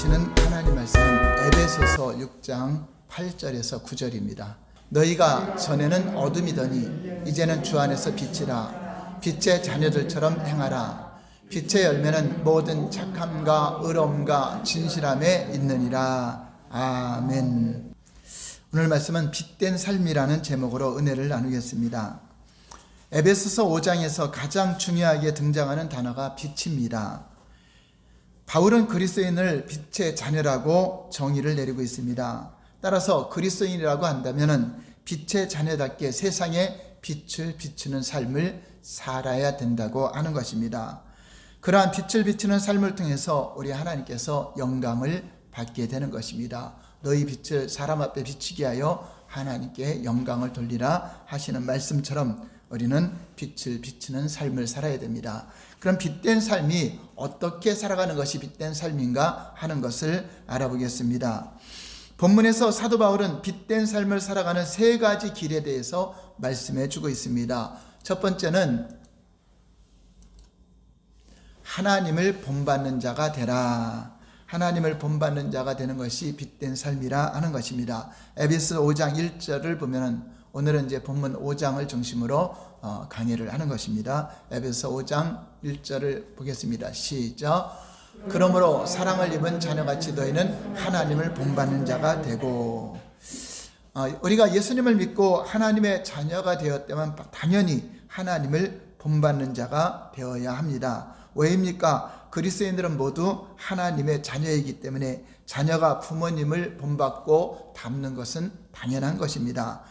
주시는 하나님 말씀은 에베소서 6장 8절에서 9절입니다. 너희가 전에는 어둠이더니 이제는 주 안에서 빛이라. 빛의 자녀들처럼 행하라. 빛의 열매는 모든 착함과 의로움과 진실함에 있느니라. 아멘. 오늘 말씀은 빛된 삶이라는 제목으로 은혜를 나누겠습니다. 에베소서 5장에서 가장 중요하게 등장하는 단어가 빛입니다. 바울은 그리스도인을 빛의 자녀라고 정의를 내리고 있습니다. 따라서 그리스도인이라고 한다면 빛의 자녀답게 세상에 빛을 비추는 삶을 살아야 된다고 하는 것입니다. 그러한 빛을 비추는 삶을 통해서 우리 하나님께서 영광을 받게 되는 것입니다. 너희 빛을 사람 앞에 비추게 하여 하나님께 영광을 돌리라 하시는 말씀처럼 우리는 빛을 비추는 삶을 살아야 됩니다. 그럼 빛된 삶이 어떻게 살아가는 것이 빛된 삶인가 하는 것을 알아보겠습니다. 본문에서 사도 바울은 빛된 삶을 살아가는 세 가지 길에 대해서 말씀해 주고 있습니다. 첫 번째는 하나님을 본받는 자가 되라. 하나님을 본받는 자가 되는 것이 빛된 삶이라 하는 것입니다. 에베소 5장 1절을 보면 오늘은 이제 본문 5장을 중심으로 강의를 하는 것입니다. 에베소 5장 1절을 보겠습니다. 시작. 그러므로 사랑을 입은 자녀같이 너희는 하나님을 본받는 자가 되고. 우리가 예수님을 믿고 하나님의 자녀가 되었다면 당연히 하나님을 본받는 자가 되어야 합니다. 왜입니까? 그리스도인들은 모두 하나님의 자녀이기 때문에 자녀가 부모님을 본받고 닮는 것은 당연한 것입니다.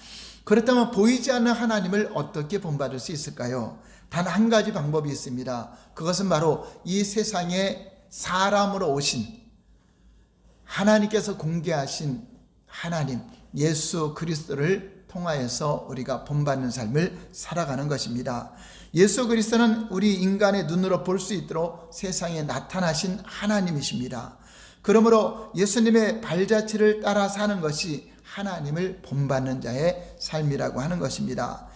그렇다면 보이지 않는 하나님을 어떻게 본받을 수 있을까요? 단 한 가지 방법이 있습니다. 그것은 바로 이 세상에 사람으로 오신 하나님께서 공개하신 하나님 예수 그리스도를 통하여서 우리가 본받는 삶을 살아가는 것입니다. 예수 그리스도는 우리 인간의 눈으로 볼 수 있도록 세상에 나타나신 하나님이십니다. 그러므로 예수님의 발자취를 따라 사는 것이 하나님을 본받는 자의 삶이라고 하는 것입니다.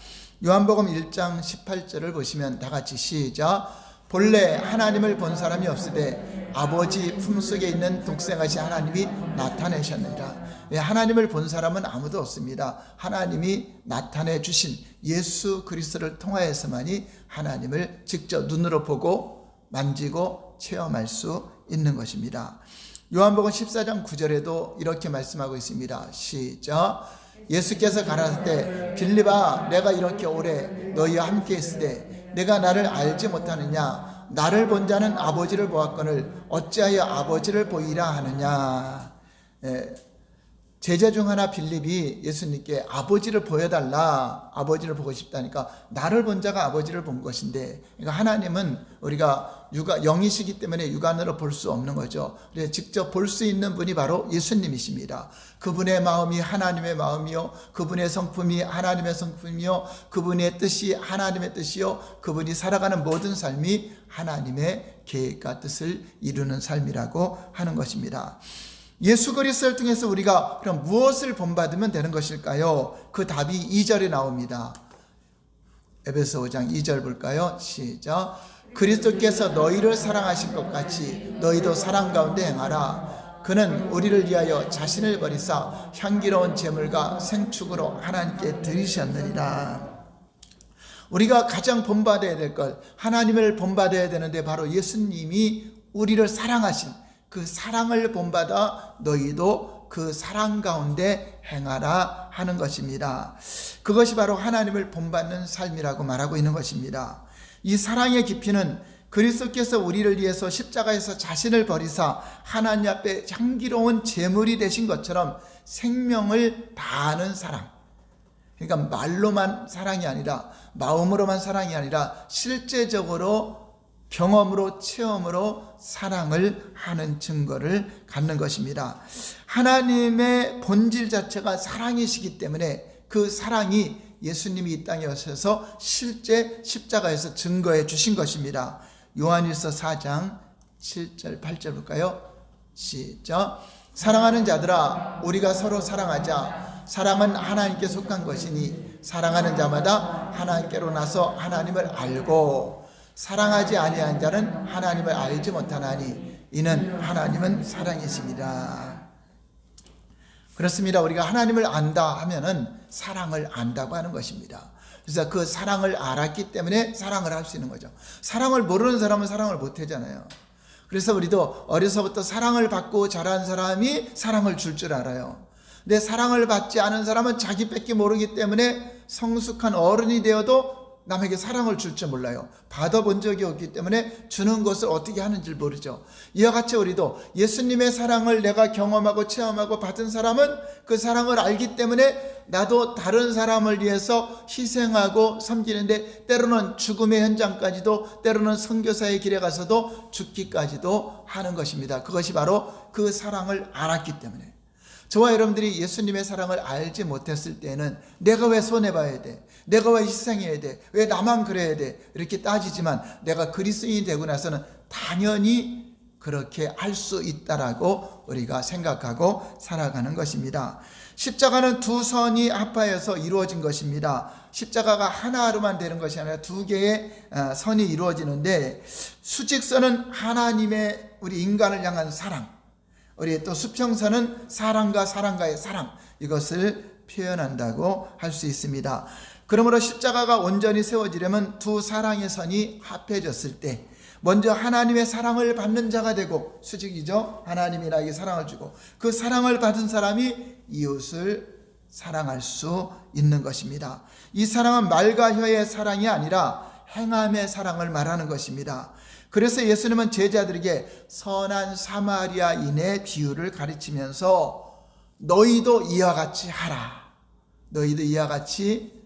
요한복음 1장 18절을 보시면 다 같이 시작. 본래 하나님을 본 사람이 없으되 아버지 품속에 있는 독생하신 하나님이 나타내셨느니라. 하나님을 본 사람은 아무도 없습니다. 하나님이 나타내 주신 예수 그리스도를 통하여서만이 하나님을 직접 눈으로 보고 만지고 체험할 수 있는 것입니다. 요한복음 14장 9절에도 이렇게 말씀하고 있습니다. 시작. 예수께서 가라사대 빌립아 내가 이렇게 오래 너희와 함께 있으되 내가 나를 알지 못하느냐. 나를 본 자는 아버지를 보았거늘 어찌하여 아버지를 보이라 하느냐. 제자 중 하나 빌립이 예수님께 아버지를 보여달라. 아버지를 보고 싶다니까 나를 본 자가 아버지를 본 것인데, 그러니까 하나님은 우리가 영이시기 때문에 육안으로 볼 수 없는 거죠. 그래서 직접 볼 수 있는 분이 바로 예수님이십니다. 그분의 마음이 하나님의 마음이요, 그분의 성품이 하나님의 성품이요, 그분의 뜻이 하나님의 뜻이요, 그분이 살아가는 모든 삶이 하나님의 계획과 뜻을 이루는 삶이라고 하는 것입니다. 예수 그리스도를 통해서 우리가 그럼 무엇을 본받으면 되는 것일까요? 그 답이 2절에 나옵니다. 에베소 5장 2절 볼까요? 시작. 그리스도께서 너희를 사랑하신 것 같이 너희도 사랑 가운데 행하라. 그는 우리를 위하여 자신을 버리사 향기로운 제물과 생축으로 하나님께 드리셨느니라. 우리가 가장 본받아야 될 것, 하나님을 본받아야 되는데 바로 예수님이 우리를 사랑하신 그 사랑을 본받아 너희도 그 사랑 가운데 행하라 하는 것입니다. 그것이 바로 하나님을 본받는 삶이라고 말하고 있는 것입니다. 이 사랑의 깊이는 그리스도께서 우리를 위해서 십자가에서 자신을 버리사 하나님 앞에 향기로운 제물이 되신 것처럼 생명을 다하는 사랑, 그러니까 말로만 사랑이 아니라 마음으로만 사랑이 아니라 실제적으로 경험으로 체험으로 사랑을 하는 증거를 갖는 것입니다. 하나님의 본질 자체가 사랑이시기 때문에 그 사랑이 예수님이 이 땅에 오셔서 실제 십자가에서 증거해 주신 것입니다. 요한일서 4장 7절 8절 볼까요? 시작. 사랑하는 자들아 우리가 서로 사랑하자. 사랑은 하나님께 속한 것이니 사랑하는 자마다 하나님께로 나서 하나님을 알고 사랑하지 아니한 자는 하나님을 알지 못하나니 이는 하나님은 사랑이십니다. 그렇습니다. 우리가 하나님을 안다 하면은 사랑을 안다고 하는 것입니다. 그래서 그 사랑을 알았기 때문에 사랑을 할 수 있는 거죠. 사랑을 모르는 사람은 사랑을 못 하잖아요. 그래서 우리도 어려서부터 사랑을 받고 자란 사람이 사랑을 줄 줄 알아요. 근데 사랑을 받지 않은 사람은 자기밖에 모르기 때문에 성숙한 어른이 되어도 남에게 사랑을 줄 줄 몰라요. 받아본 적이 없기 때문에 주는 것을 어떻게 하는지 모르죠. 이와 같이 우리도 예수님의 사랑을 내가 경험하고 체험하고 받은 사람은 그 사랑을 알기 때문에 나도 다른 사람을 위해서 희생하고 섬기는데 때로는 죽음의 현장까지도, 때로는 선교사의 길에 가서도 죽기까지도 하는 것입니다. 그것이 바로 그 사랑을 알았기 때문에. 저와 여러분들이 예수님의 사랑을 알지 못했을 때는 내가 왜 손해봐야 돼? 내가 왜 희생해야 돼? 왜 나만 그래야 돼? 이렇게 따지지만 내가 그리스도인이 되고 나서는 당연히 그렇게 할 수 있다라고 우리가 생각하고 살아가는 것입니다. 십자가는 두 선이 합하여서 이루어진 것입니다. 십자가가 하나로만 되는 것이 아니라 두 개의 선이 이루어지는데, 수직선은 하나님의 우리 인간을 향한 사랑, 우리 또 수평선은 사랑과 사랑과의 사랑, 이것을 표현한다고 할 수 있습니다. 그러므로 십자가가 온전히 세워지려면 두 사랑의 선이 합해졌을 때 먼저 하나님의 사랑을 받는 자가 되고, 수직이죠. 하나님이 나에게 사랑을 주고 그 사랑을 받은 사람이 이웃을 사랑할 수 있는 것입니다. 이 사랑은 말과 혀의 사랑이 아니라 행함의 사랑을 말하는 것입니다. 그래서 예수님은 제자들에게 선한 사마리아인의 비유를 가르치면서 너희도 이와 같이 하라. 너희도 이와 같이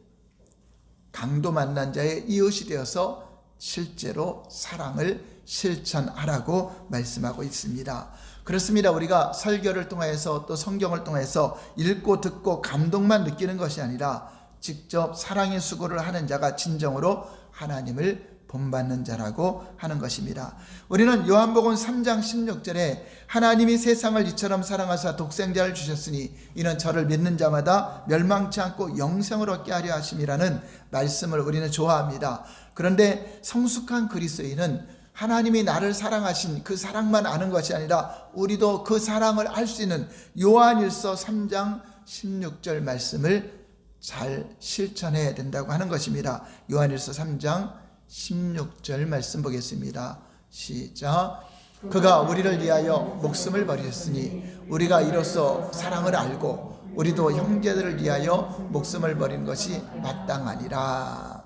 강도 만난 자의 이웃이 되어서 실제로 사랑을 실천하라고 말씀하고 있습니다. 그렇습니다. 우리가 설교를 통해서 또 성경을 통해서 읽고 듣고 감동만 느끼는 것이 아니라 직접 사랑의 수고를 하는 자가 진정으로 하나님을 본받는 자라고 하는 것입니다. 우리는 요한복음 3장 16절에 하나님이 세상을 이처럼 사랑하사 독생자를 주셨으니 이는 저를 믿는 자마다 멸망치 않고 영생을 얻게 하려 하심이라는 말씀을 우리는 좋아합니다. 그런데 성숙한 그리스도인은 하나님이 나를 사랑하신 그 사랑만 아는 것이 아니라 우리도 그 사랑을 알 수 있는 요한일서 3장 16절 말씀을 잘 실천해야 된다고 하는 것입니다. 요한일서 3장 16절 말씀 보겠습니다. 시작. 그가 우리를 위하여 목숨을 버리셨으니 우리가 이로써 사랑을 알고 우리도 형제들을 위하여 목숨을 버리는 것이 마땅하니라.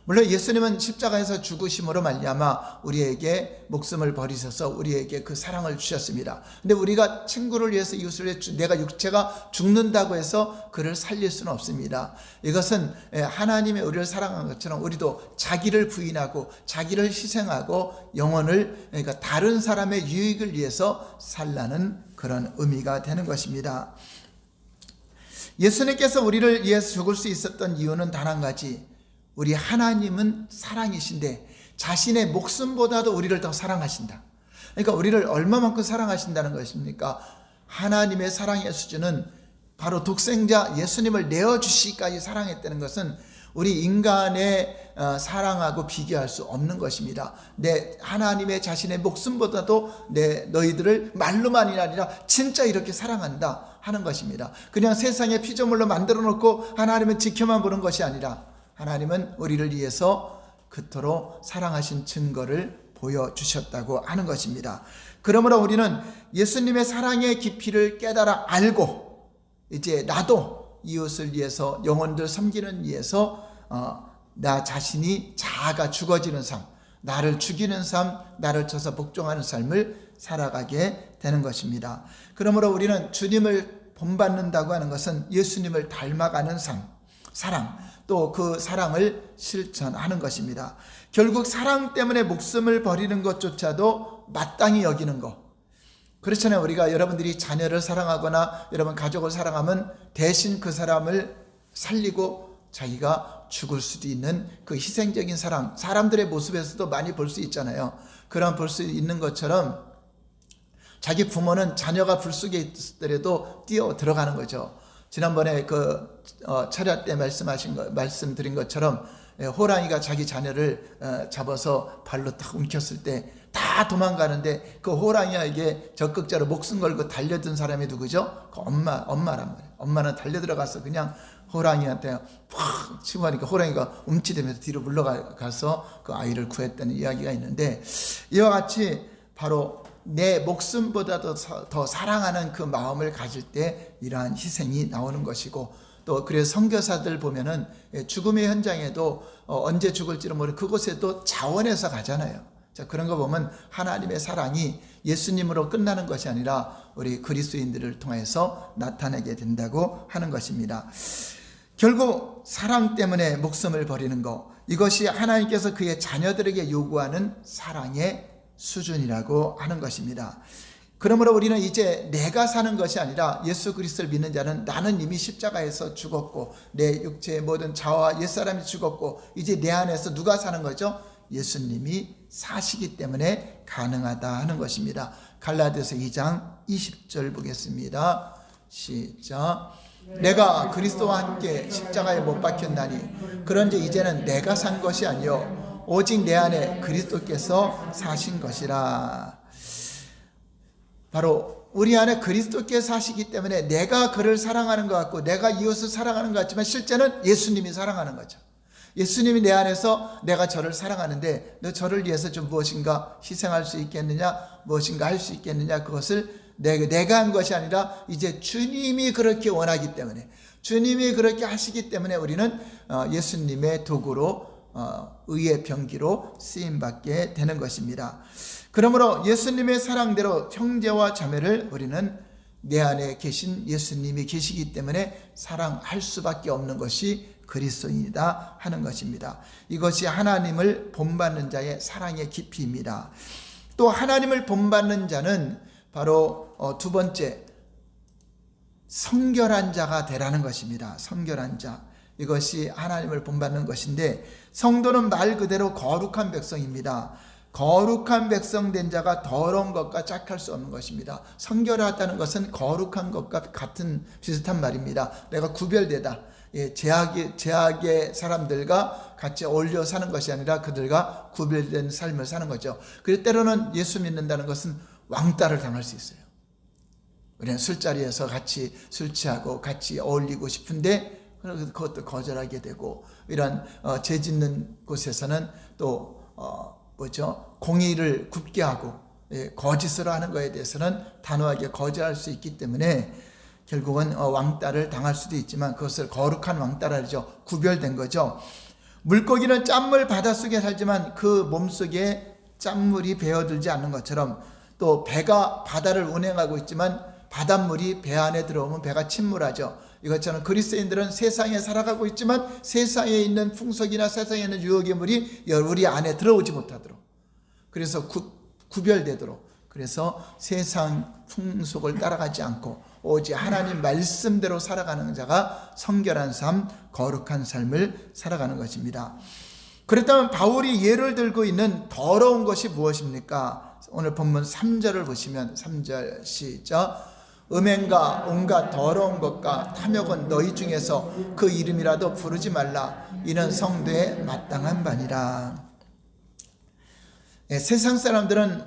물론 예수님은 십자가에서 죽으심으로 말미암아 우리에게 목숨을 버리셔서 우리에게 그 사랑을 주셨습니다. 근데 우리가 친구를 위해서 이웃을 위해 내가 육체가 죽는다고 해서 그를 살릴 수는 없습니다. 이것은 하나님의 우리를 사랑한 것처럼 우리도 자기를 부인하고 자기를 희생하고 영혼을, 그러니까 다른 사람의 유익을 위해서 살라는 그런 의미가 되는 것입니다. 예수님께서 우리를 위해서 죽을 수 있었던 이유는 단 한 가지, 우리 하나님은 사랑이신데 자신의 목숨보다도 우리를 더 사랑하신다. 그러니까 우리를 얼마만큼 사랑하신다는 것입니까? 하나님의 사랑의 수준은 바로 독생자 예수님을 내어주시기까지 사랑했다는 것은 우리 인간의 사랑하고 비교할 수 없는 것입니다. 내 하나님의 자신의 목숨보다도 너희들을 말로만이 아니라 진짜 이렇게 사랑한다 하는 것입니다. 그냥 세상에 피조물로 만들어 놓고 하나님은 지켜만 보는 것이 아니라 하나님은 우리를 위해서 그토록 사랑하신 증거를 보여주셨다고 하는 것입니다. 그러므로 우리는 예수님의 사랑의 깊이를 깨달아 알고 이제 나도 이웃을 위해서, 영혼들 섬기는 위해서 나 자신이 자아가 죽어지는 삶, 나를 죽이는 삶, 나를 쳐서 복종하는 삶을 살아가게 되는 것입니다. 그러므로 우리는 주님을 본받는다고 하는 것은 예수님을 닮아가는 삶, 사랑, 또 그 사랑을 실천하는 것입니다. 결국 사랑 때문에 목숨을 버리는 것조차도 마땅히 여기는 것. 그렇잖아요. 우리가 여러분들이 자녀를 사랑하거나 여러분 가족을 사랑하면 대신 그 사람을 살리고 자기가 죽을 수도 있는 그 희생적인 사랑, 사람들의 모습에서도 많이 볼 수 있잖아요. 그런 볼 수 있는 것처럼 자기 부모는 자녀가 불속에 있더라도 뛰어 들어가는 거죠. 지난번에 그 철야 때 말씀드린 것처럼 호랑이가 자기 자녀를 잡아서 발로 탁 움켰을 때 다 도망가는데 그 호랑이에게 적극적으로 목숨 걸고 달려든 사람이 누구죠? 그 엄마란 말이에요. 엄마는 달려들어가서 그냥 호랑이한테 팍 치고 하니까 호랑이가 움츠리면서 뒤로 물러가서 그 아이를 구했다는 이야기가 있는데, 이와 같이 바로 내 목숨보다도 더 사랑하는 그 마음을 가질 때 이러한 희생이 나오는 것이고, 또 그래서 선교사들 보면은 죽음의 현장에도 언제 죽을지를 모르는 그곳에도 자원해서 가잖아요. 자, 그런 거 보면 하나님의 사랑이 예수님으로 끝나는 것이 아니라 우리 그리스도인들을 통해서 나타나게 된다고 하는 것입니다. 결국 사랑 때문에 목숨을 버리는 것, 이것이 하나님께서 그의 자녀들에게 요구하는 사랑의 수준이라고 하는 것입니다. 그러므로 우리는 이제 내가 사는 것이 아니라 예수 그리스도를 믿는 자는 나는 이미 십자가에서 죽었고 내 육체의 모든 자아와 옛사람이 죽었고 이제 내 안에서 누가 사는 거죠? 예수님이 사시기 때문에 가능하다 하는 것입니다. 갈라디아서 2장 20절 보겠습니다. 시작. 내가 그리스도와 함께 십자가에 못 박혔나니 그런즉 이제는 내가 산 것이 아니요 오직 내 안에 그리스도께서 사신 것이라. 바로 우리 안에 그리스도께서 사시기 때문에 내가 그를 사랑하는 것 같고 내가 이웃을 사랑하는 것 같지만 실제는 예수님이 사랑하는 거죠. 예수님이 내 안에서 내가 저를 사랑하는데 너 저를 위해서 좀 무엇인가 희생할 수 있겠느냐, 무엇인가 할 수 있겠느냐, 그것을 내가 한 것이 아니라 이제 주님이 그렇게 원하기 때문에, 주님이 그렇게 하시기 때문에 우리는 예수님의 도구로 의의 병기로 쓰임받게 되는 것입니다. 그러므로 예수님의 사랑대로 형제와 자매를 우리는 내 안에 계신 예수님이 계시기 때문에 사랑할 수밖에 없는 것이 그리스도인이다 하는 것입니다. 이것이 하나님을 본받는 자의 사랑의 깊이입니다. 또 하나님을 본받는 자는 바로 두 번째, 성결한 자가 되라는 것입니다. 성결한 자, 이것이 하나님을 본받는 것인데, 성도는 말 그대로 거룩한 백성입니다. 거룩한 백성 된 자가 더러운 것과 짝할 수 없는 것입니다. 성결하다는 것은 거룩한 것과 비슷한 말입니다. 내가 구별되다, 제약의 사람들과 같이 어울려 사는 것이 아니라 그들과 구별된 삶을 사는 거죠. 그래서 때로는 예수 믿는다는 것은 왕따를 당할 수 있어요. 우리는 술자리에서 같이 술 취하고 같이 어울리고 싶은데 그것도 거절하게 되고, 이런 죄 짓는 곳에서는 또 공의를 굽게 하고 거짓으로 하는 것에 대해서는 단호하게 거절할 수 있기 때문에 결국은 왕따를 당할 수도 있지만 그것을 거룩한 왕따라 하죠. 구별된 거죠. 물고기는 짠물 바닷속에 살지만 그 몸속에 짠물이 배어들지 않는 것처럼, 또 배가 바다를 운행하고 있지만 바닷물이 배 안에 들어오면 배가 침몰하죠. 이것처럼 그리스도인들은 세상에 살아가고 있지만 세상에 있는 풍속이나 세상에 있는 유혹의 물이 우리 안에 들어오지 못하도록, 그래서 구별되도록, 그래서 세상 풍속을 따라가지 않고 오직 하나님 말씀대로 살아가는 자가 성결한 삶, 거룩한 삶을 살아가는 것입니다. 그렇다면 바울이 예를 들고 있는 더러운 것이 무엇입니까? 오늘 본문 3절을 보시면, 3절 시작. 음행과 온갖 더러운 것과 탐욕은 너희 중에서 그 이름이라도 부르지 말라. 이는 성도에 마땅한 바니라. 세상 사람들은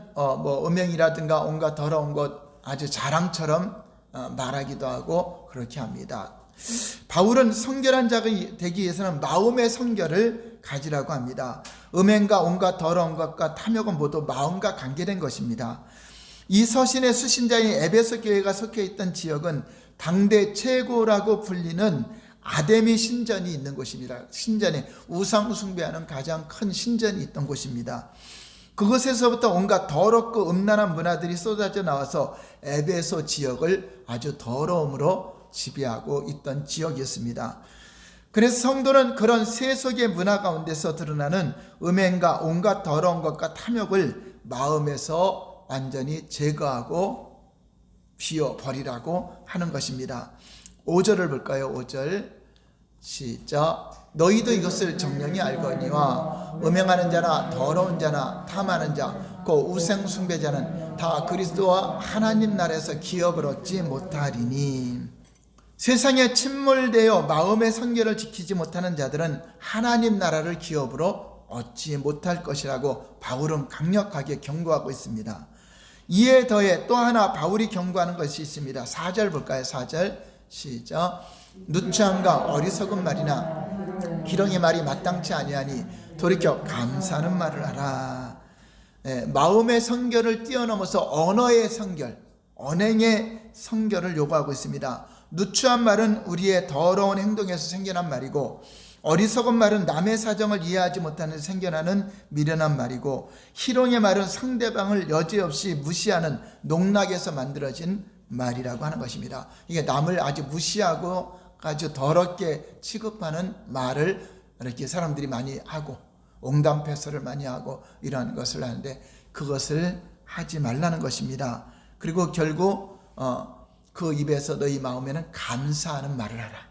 음행이라든가 온갖 더러운 것 아주 자랑처럼 말하기도 하고 그렇게 합니다. 바울은 성결한 자가 되기 위해서는 마음의 성결을 가지라고 합니다. 음행과 온갖 더러운 것과 탐욕은 모두 마음과 관계된 것입니다. 이 서신의 수신자인 에베소 교회가 속해 있던 지역은 당대 최고라고 불리는 아데미 신전이 있는 곳입니다. 신전에 우상 숭배하는 가장 큰 신전이 있던 곳입니다. 그곳에서부터 온갖 더럽고 음란한 문화들이 쏟아져 나와서 에베소 지역을 아주 더러움으로 지배하고 있던 지역이었습니다. 그래서 성도는 그런 세속의 문화 가운데서 드러나는 음행과 온갖 더러운 것과 탐욕을 마음에서 완전히 제거하고 비워버리라고 하는 것입니다. 5절을 볼까요? 5절 시작. 너희도 이것을 정령이 알거니와 음행하는 자나 더러운 자나 탐하는 자 곧 우상 숭배자는 다 그리스도와 하나님 나라에서 기업을 얻지 못하리니. 세상에 침몰되어 마음의 성결을 지키지 못하는 자들은 하나님 나라를 기업으로 얻지 못할 것이라고 바울은 강력하게 경고하고 있습니다. 이에 더해 또 하나 바울이 경고하는 것이 있습니다. 4절 볼까요? 4절 시작. 누추함과 어리석은 말이나 희롱의 말이 마땅치 아니하니 돌이켜 감사하는 말을 하라. 마음의 성결을 뛰어넘어서 언어의 성결, 언행의 성결을 요구하고 있습니다. 누추한 말은 우리의 더러운 행동에서 생겨난 말이고, 어리석은 말은 남의 사정을 이해하지 못하는 데서 생겨나는 미련한 말이고, 희롱의 말은 상대방을 여지없이 무시하는 농락에서 만들어진 말이라고 하는 것입니다. 이게 남을 아주 무시하고 아주 더럽게 취급하는 말을 이렇게 사람들이 많이 하고, 옹담패설을 많이 하고 이런 것을 하는데, 그것을 하지 말라는 것입니다. 그리고 결국 그 입에서 너희 마음에는 감사하는 말을 하라.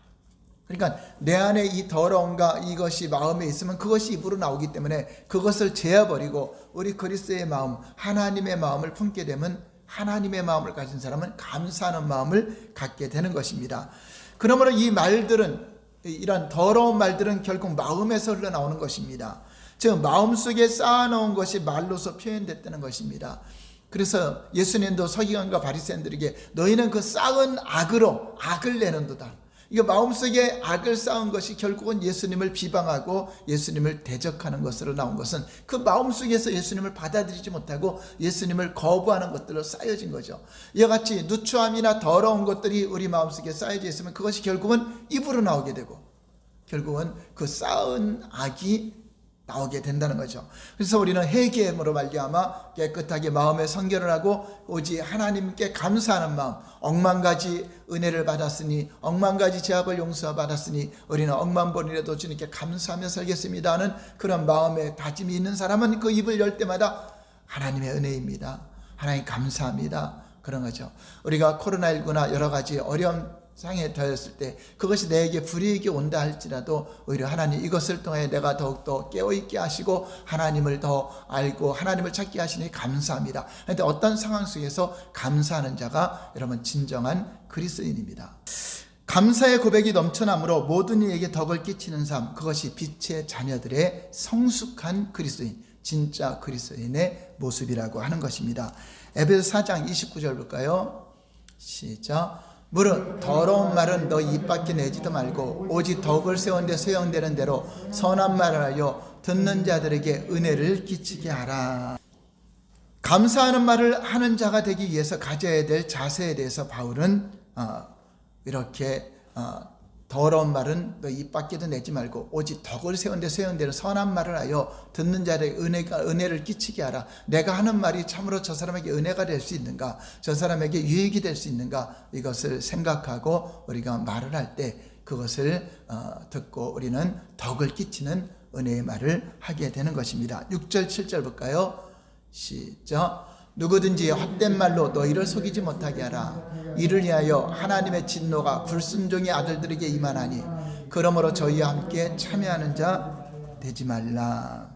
그러니까 내 안에 이 더러움과 이것이 마음에 있으면 그것이 입으로 나오기 때문에 그것을 제어버리고 우리 그리스도의 마음, 하나님의 마음을 품게 되면, 하나님의 마음을 가진 사람은 감사하는 마음을 갖게 되는 것입니다. 그러므로 이 말들은, 이런 더러운 말들은 결국 마음에서 흘러나오는 것입니다. 즉 마음속에 쌓아놓은 것이 말로서 표현됐다는 것입니다. 그래서 예수님도 서기관과 바리새인들에게 너희는 그 쌓은 악으로 악을 내는도다. 이거 마음속에 악을 쌓은 것이 결국은 예수님을 비방하고 예수님을 대적하는 것으로 나온 것은 그 마음속에서 예수님을 받아들이지 못하고 예수님을 거부하는 것들로 쌓여진 거죠. 이와 같이 누추함이나 더러운 것들이 우리 마음속에 쌓여져 있으면 그것이 결국은 입으로 나오게 되고 결국은 그 쌓은 악이 나오게 된다는 거죠. 그래서 우리는 회개함으로 말미암아 깨끗하게 마음의 성결을 하고 오직 하나님께 감사하는 마음, 억만 가지 은혜를 받았으니, 억만 가지 죄악을 용서받았으니 우리는 억만 번이라도 주님께 감사하며 살겠습니다 하는 그런 마음의 다짐이 있는 사람은 그 입을 열 때마다 하나님의 은혜입니다, 하나님 감사합니다, 그런 거죠. 우리가 코로나19나 여러 가지 어려운 상에 더했을 때 그것이 내게 불이익이 온다 할지라도 오히려 하나님 이것을 통해 내가 더욱더 깨어있게 하시고 하나님을 더 알고 하나님을 찾게 하시니 감사합니다. 그런데 어떤 상황 속에서 감사하는 자가 여러분 진정한 그리스도인입니다. 감사의 고백이 넘쳐나므로 모든 이에게 덕을 끼치는 삶, 그것이 빛의 자녀들의 성숙한 그리스도인, 진짜 그리스도인의 모습이라고 하는 것입니다. 에베소 4장 29절 볼까요? 시작. 무릇 더러운 말은 너 입 밖에 내지도 말고 오직 덕을 세운 데 소용되는 대로 선한 말을 하여 듣는 자들에게 은혜를 끼치게 하라. 감사하는 말을 하는 자가 되기 위해서 가져야 될 자세에 대해서 바울은 이렇게 더러운 말은 너 입 밖에도 내지 말고 오직 덕을 세운 데 소용되는 선한 말을 하여 듣는 자들에게 은혜를 끼치게 하라. 내가 하는 말이 참으로 저 사람에게 은혜가 될 수 있는가, 저 사람에게 유익이 될 수 있는가, 이것을 생각하고 우리가 말을 할 때 그것을 듣고 우리는 덕을 끼치는 은혜의 말을 하게 되는 것입니다. 6절 7절 볼까요? 시작. 누구든지 헛된 말로 너희를 속이지 못하게 하라. 이를 위하여 하나님의 진노가 불순종의 아들들에게 임하나니 그러므로 저희와 함께 참여하는 자 되지 말라.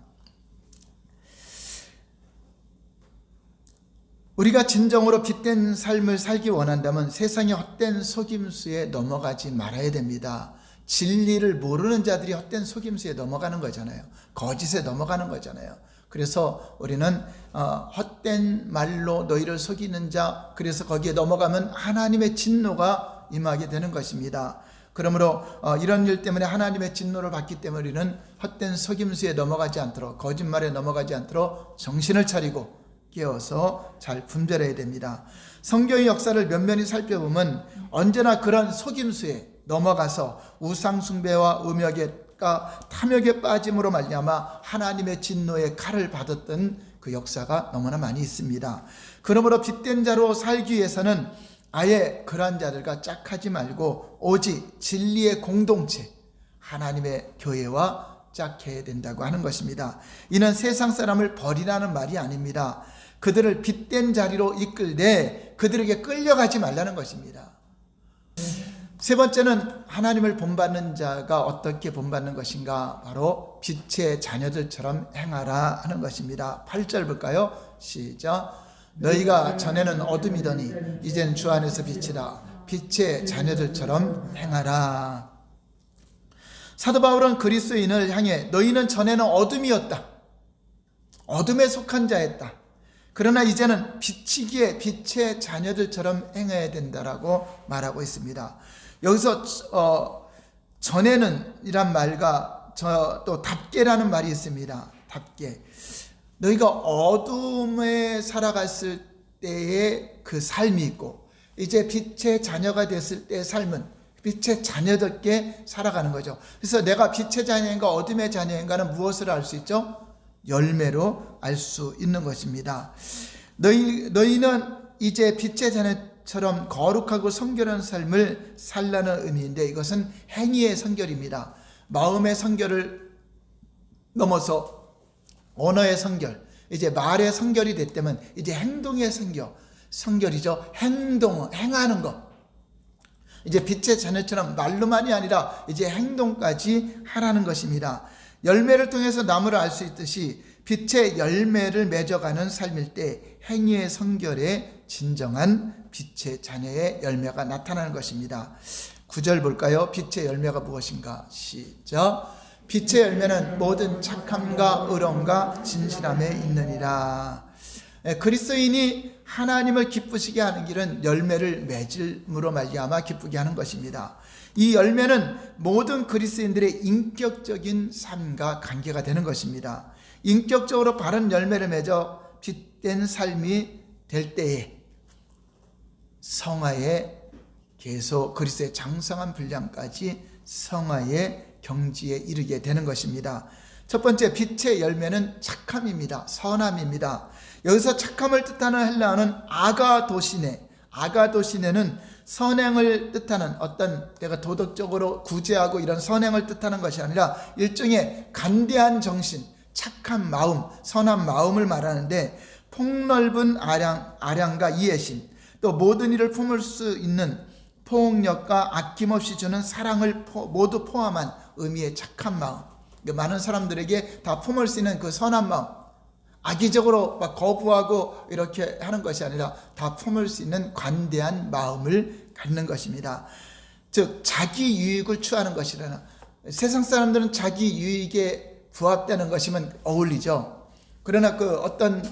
우리가 진정으로 빛된 삶을 살기 원한다면 세상의 헛된 속임수에 넘어가지 말아야 됩니다. 진리를 모르는 자들이 헛된 속임수에 넘어가는 거잖아요. 거짓에 넘어가는 거잖아요. 그래서 우리는 헛된 말로 너희를 속이는 자, 그래서 거기에 넘어가면 하나님의 진노가 임하게 되는 것입니다. 그러므로 이런 일 때문에 하나님의 진노를 받기 때문에 우리는 헛된 속임수에 넘어가지 않도록, 거짓말에 넘어가지 않도록 정신을 차리고 깨어서 잘 분별해야 됩니다. 성경의 역사를 면면히 살펴보면 언제나 그런 속임수에 넘어가서 우상숭배와 음욕과 탐욕에 빠짐으로 말미암아 하나님의 진노의 칼을 받았던 그 역사가 너무나 많이 있습니다. 그러므로 빛된 자로 살기 위해서는 아예 그러한 자들과 짝하지 말고 오직 진리의 공동체, 하나님의 교회와 짝해야 된다고 하는 것입니다. 이는 세상 사람을 버리라는 말이 아닙니다. 그들을 빛된 자리로 이끌되 그들에게 끌려가지 말라는 것입니다. 세 번째는 하나님을 본받는 자가 어떻게 본받는 것인가? 바로 빛의 자녀들처럼 행하라 하는 것입니다. 8절 볼까요? 시작. 너희가 전에는 어둠이더니 이젠 주 안에서 빛이라. 빛의 자녀들처럼 행하라. 사도 바울은 그리스도인을 향해 너희는 전에는 어둠이었다. 어둠에 속한 자였다. 그러나 이제는 빛이기에 빛의 자녀들처럼 행해야 된다라고 말하고 있습니다. 여기서 전에는 이란 말과 또 답게라는 말이 있습니다. 답게. 너희가 어둠에 살아갔을 때의 그 삶이 있고 이제 빛의 자녀가 됐을 때의 삶은 빛의 자녀답게 살아가는 거죠. 그래서 내가 빛의 자녀인가 어둠의 자녀인가는 무엇을 알 수 있죠? 열매로 알 수 있는 것입니다. 너희는 이제 빛의 자녀처럼 거룩하고 성결한 삶을 살라는 의미인데 이것은 행위의 성결입니다. 마음의 성결을 넘어서 언어의 성결, 이제 말의 성결이 됐다면 이제 행동의 성결이죠. 행하는 것. 이제 빛의 자녀처럼 말로만이 아니라 이제 행동까지 하라는 것입니다. 열매를 통해서 나무를 알 수 있듯이 빛의 열매를 맺어가는 삶일 때 행위의 성결에 진정한 빛의 자녀의 열매가 나타나는 것입니다. 9절 볼까요? 빛의 열매가 무엇인가? 시작. 빛의 열매는 모든 착함과 의로움과 진실함에 있느니라. 그리스도인이 하나님을 기쁘시게 하는 길은 열매를 맺음으로 말미암아 기쁘게 하는 것입니다. 이 열매는 모든 그리스도인들의 인격적인 삶과 관계가 되는 것입니다. 인격적으로 바른 열매를 맺어 빛된 삶이 될 때에 성화에 계속 그리스도의 장성한 분량까지 성화의 경지에 이르게 되는 것입니다. 첫 번째 빛의 열매는 착함입니다. 선함입니다. 여기서 착함을 뜻하는 헬라어는 아가도시네는 선행을 뜻하는 어떤 내가 도덕적으로 구제하고 이런 선행을 뜻하는 것이 아니라 일종의 간대한 정신, 착한 마음, 선한 마음을 말하는데 폭넓은 아량과 이해심, 또 모든 일을 품을 수 있는 포용력과 아낌없이 주는 사랑을 모두 포함한 의미의 착한 마음. 많은 사람들에게 다 품을 수 있는 그 선한 마음, 악의적으로 막 거부하고 이렇게 하는 것이 아니라 다 품을 수 있는 관대한 마음을 갖는 것입니다. 즉 자기 유익을 추구하는 것이라는, 세상 사람들은 자기 유익에 부합되는 것이면 어울리죠. 그러나 그 어떤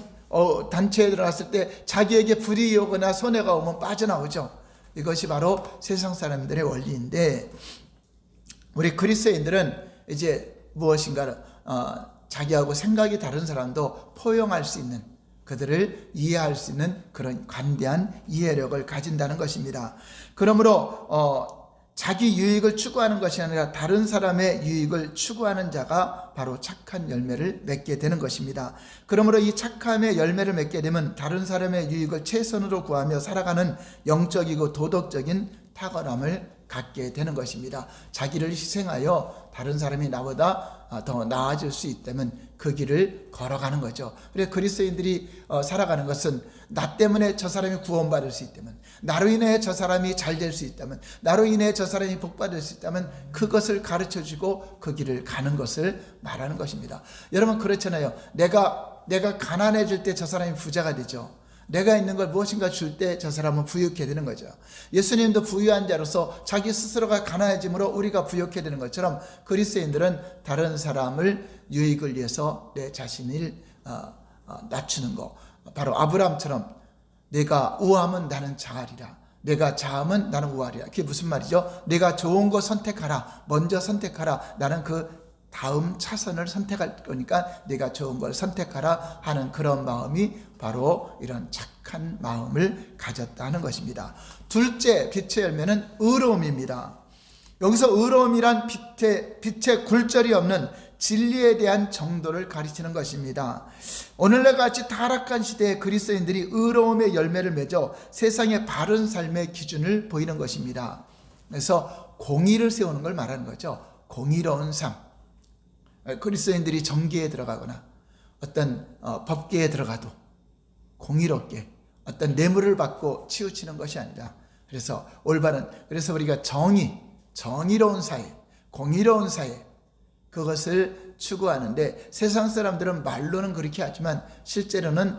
단체에 들어갔을 때 자기에게 불이익이 오거나 손해가 오면 빠져나오죠. 이것이 바로 세상 사람들의 원리인데, 우리 그리스도인들은 이제 무엇인가 자기하고 생각이 다른 사람도 포용할 수 있는, 그들을 이해할 수 있는 그런 관대한 이해력을 가진다는 것입니다. 그러므로 자기 유익을 추구하는 것이 아니라 다른 사람의 유익을 추구하는 자가 바로 착한 열매를 맺게 되는 것입니다. 그러므로 이 착함의 열매를 맺게 되면 다른 사람의 유익을 최선으로 구하며 살아가는 영적이고 도덕적인 탁월함을 갖게 되는 것입니다. 자기를 희생하여 다른 사람이 나보다 더 나아질 수 있다면 그 길을 걸어가는 거죠. 그래서 그리스도인들이 살아가는 것은 나 때문에 저 사람이 구원받을 수 있다면, 나로 인해 저 사람이 잘 될 수 있다면, 나로 인해 저 사람이 복받을 수 있다면 그것을 가르쳐주고 그 길을 가는 것을 말하는 것입니다. 여러분 그렇잖아요. 내가 가난해질 때 저 사람이 부자가 되죠. 내가 있는 걸 무엇인가 줄 때 저 사람은 부유케 되는 거죠. 예수님도 부유한 자로서 자기 스스로가 가난해짐으로 우리가 부유케 되는 것처럼 그리스도인들은 다른 사람을 유익을 위해서 내 자신을 낮추는 거, 바로 아브라함처럼 내가 우함은 나는 자하리라, 내가 자함은 나는 우하리라. 그게 무슨 말이죠? 내가 좋은 거 선택하라, 먼저 선택하라, 나는 그 다음 차선을 선택할 거니까 내가 좋은 걸 선택하라 하는 그런 마음이 바로 이런 착한 마음을 가졌다 하는 것입니다. 둘째 빛의 열매는 의로움입니다. 여기서 의로움이란 빛의 굴절이 없는 진리에 대한 정도를 가르치는 것입니다. 오늘날 같이 타락한 시대에 그리스도인들이 의로움의 열매를 맺어 세상의 바른 삶의 기준을 보이는 것입니다. 그래서 공의를 세우는 걸 말하는 거죠. 공의로운 삶. 그리스도인들이 정계에 들어가거나 어떤 법계에 들어가도 공의롭게 어떤 뇌물을 받고 치우치는 것이 아니라, 그래서 올바른, 그래서 우리가 정의로운 사회, 공의로운 사회, 그것을 추구하는데 세상 사람들은 말로는 그렇게 하지만 실제로는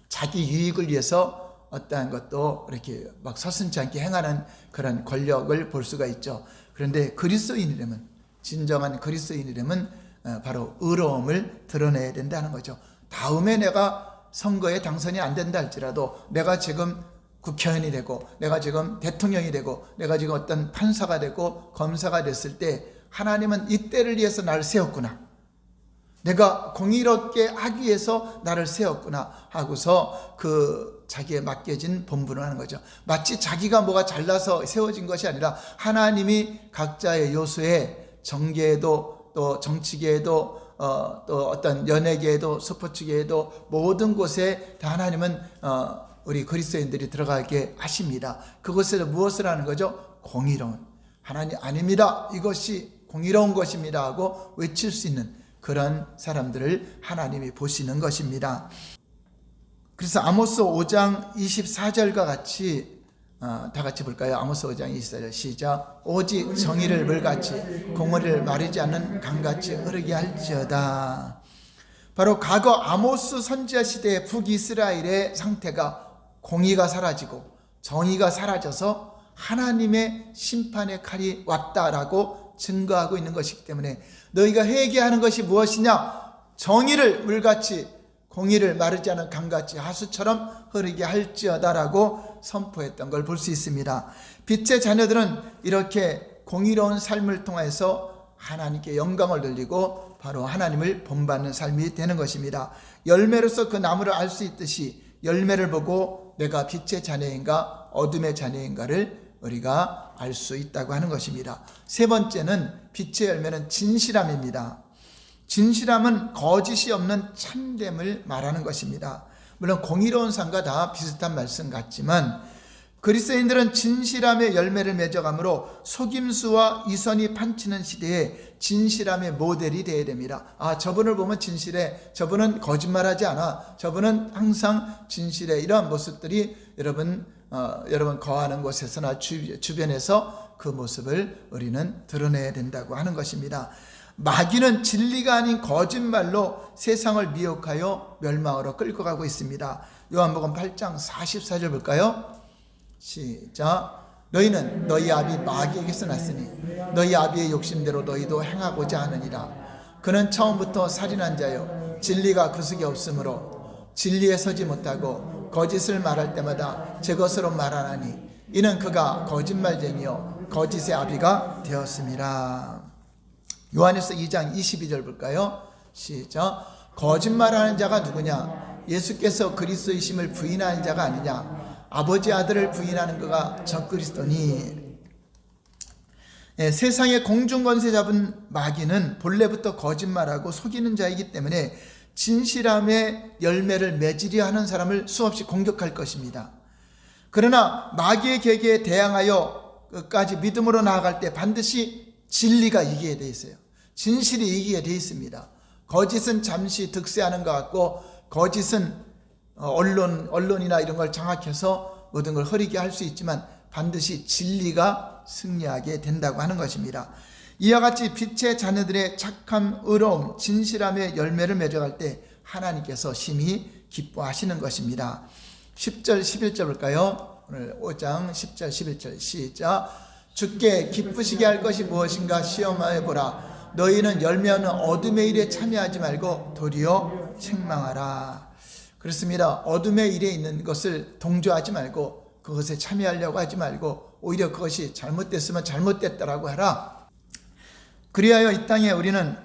자기 유익을 위해서 어떠한 것도 이렇게 막 서슴지 않게 행하는 그런 권력을 볼 수가 있죠. 그런데 그리스도인이라면 진정한 그리스도인이라면 바로 의로움을 드러내야 된다는 거죠. 다음에 내가 선거에 당선이 안 된다 할지라도 내가 지금 국회의원이 되고 내가 지금 대통령이 되고 내가 지금 어떤 판사가 되고 검사가 됐을 때 하나님은 이때를 위해서 나를 세웠구나, 내가 공의롭게 하기 위해서 나를 세웠구나 하고서 그 자기에 맡겨진 본분을 하는 거죠. 마치 자기가 뭐가 잘나서 세워진 것이 아니라 하나님이 각자의 요소에 정계에도 또 정치계에도 또 어떤 연예계에도 스포츠계에도 모든 곳에 다 하나님은 우리 그리스도인들이 들어가게 하십니다. 그것에서 무엇을 하는 거죠? 공의로운, 하나님 아닙니다, 이것이 공의로운 것입니다 하고 외칠 수 있는 그런 사람들을 하나님이 보시는 것입니다. 그래서 아모스 5장 24절과 같이 다 같이 볼까요? 아모스 5장 24절 시작. 오직 정의를 물같이 공의를 마르지 않는 강같이 흐르게 할지어다. 바로 과거 아모스 선지자 시대의 북이스라엘의 상태가 공의가 사라지고 정의가 사라져서 하나님의 심판의 칼이 왔다라고 증거하고 있는 것이기 때문에 너희가 회개하는 것이 무엇이냐? 정의를 물같이 공의를 마르지 않은 강같이 하수처럼 흐르게 할지어다라고 선포했던 걸 볼 수 있습니다. 빛의 자녀들은 이렇게 공의로운 삶을 통해서 하나님께 영광을 돌리고 바로 하나님을 본받는 삶이 되는 것입니다. 열매로서 그 나무를 알 수 있듯이 열매를 보고 내가 빛의 자녀인가 어둠의 자녀인가를 우리가 알 수 있다고 하는 것입니다. 세 번째는 빛의 열매는 진실함입니다. 진실함은 거짓이 없는 참됨을 말하는 것입니다. 물론 공의로운 삶과 다 비슷한 말씀 같지만 그리스도인들은 진실함의 열매를 맺어가므로 속임수와 이선이 판치는 시대에 진실함의 모델이 되어야 됩니다. 저분을 보면 진실해, 저분은 거짓말하지 않아, 저분은 항상 진실해, 이러한 모습들이 여러분 거하는 곳에서나 주변에서 그 모습을 우리는 드러내야 된다고 하는 것입니다. 마귀는 진리가 아닌 거짓말로 세상을 미혹하여 멸망으로 끌고 가고 있습니다. 요한복음 8장 44절 볼까요? 시작. 너희는 너희 아비 마귀에게서 났으니 너희 아비의 욕심대로 너희도 행하고자 하느니라. 그는 처음부터 살인한 자요 진리가 그 속에 없으므로 진리에 서지 못하고 거짓을 말할 때마다 제 것으로 말하나니 이는 그가 거짓말쟁이요 거짓의 아비가 되었습니다. 요한일서 2장 22절 볼까요? 시작. 거짓말하는 자가 누구냐? 예수께서 그리스도이심을 부인하는 자가 아니냐? 아버지 아들을 부인하는 그가 적그리스도니. 세상의 공중권세 잡은 마귀는 본래부터 거짓말하고 속이는 자이기 때문에 진실함의 열매를 맺으려 하는 사람을 수없이 공격할 것입니다. 그러나 마귀의 계계에 대항하여 끝까지 믿음으로 나아갈 때 반드시 진리가 이기게 돼 있어요. 진실이 이기게 돼 있습니다. 거짓은 잠시 득세하는 것 같고 거짓은 언론이나 이런 걸 장악해서 모든 걸 흐리게 할 수 있지만 반드시 진리가 승리하게 된다고 하는 것입니다. 이와 같이 빛의 자녀들의 착함, 의로움, 진실함의 열매를 맺어갈 때 하나님께서 심히 기뻐하시는 것입니다. 10절 11절 볼까요? 오늘 5장 10절 11절 시작. 주께 기쁘시게 할 것이 무엇인가 시험하여 보라. 너희는 열매하는 어둠의 일에 참여하지 말고 도리어 책망하라. 그렇습니다. 어둠의 일에 있는 것을 동조하지 말고 그것에 참여하려고 하지 말고 오히려 그것이 잘못됐으면 잘못됐다라고 하라. 그리하여 이 땅에 우리는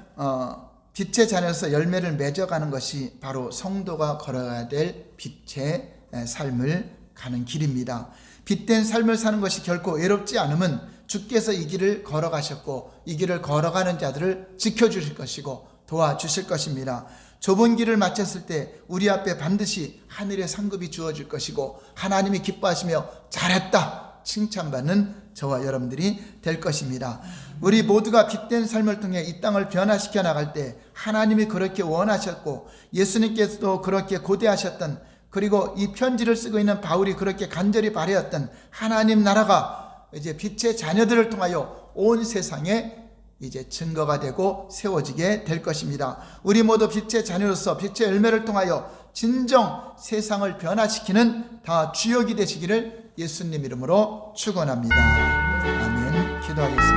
빛의 자녀로서 열매를 맺어가는 것이 바로 성도가 걸어가야 될 빛의 삶을 가는 길입니다. 빛된 삶을 사는 것이 결코 외롭지 않으면 주께서 이 길을 걸어가셨고 이 길을 걸어가는 자들을 지켜주실 것이고 도와주실 것입니다. 좁은 길을 마쳤을 때 우리 앞에 반드시 하늘의 상급이 주어질 것이고 하나님이 기뻐하시며 잘했다 칭찬받는 저와 여러분들이 될 것입니다. 우리 모두가 빛된 삶을 통해 이 땅을 변화시켜 나갈 때 하나님이 그렇게 원하셨고 예수님께서도 그렇게 고대하셨던, 그리고 이 편지를 쓰고 있는 바울이 그렇게 간절히 바라였던 하나님 나라가 이제 빛의 자녀들을 통하여 온 세상에 이제 증거가 되고 세워지게 될 것입니다. 우리 모두 빛의 자녀로서 빛의 열매를 통하여 진정 세상을 변화시키는 다 주역이 되시기를 예수님 이름으로 축원합니다. 아멘. 기도하겠습니다.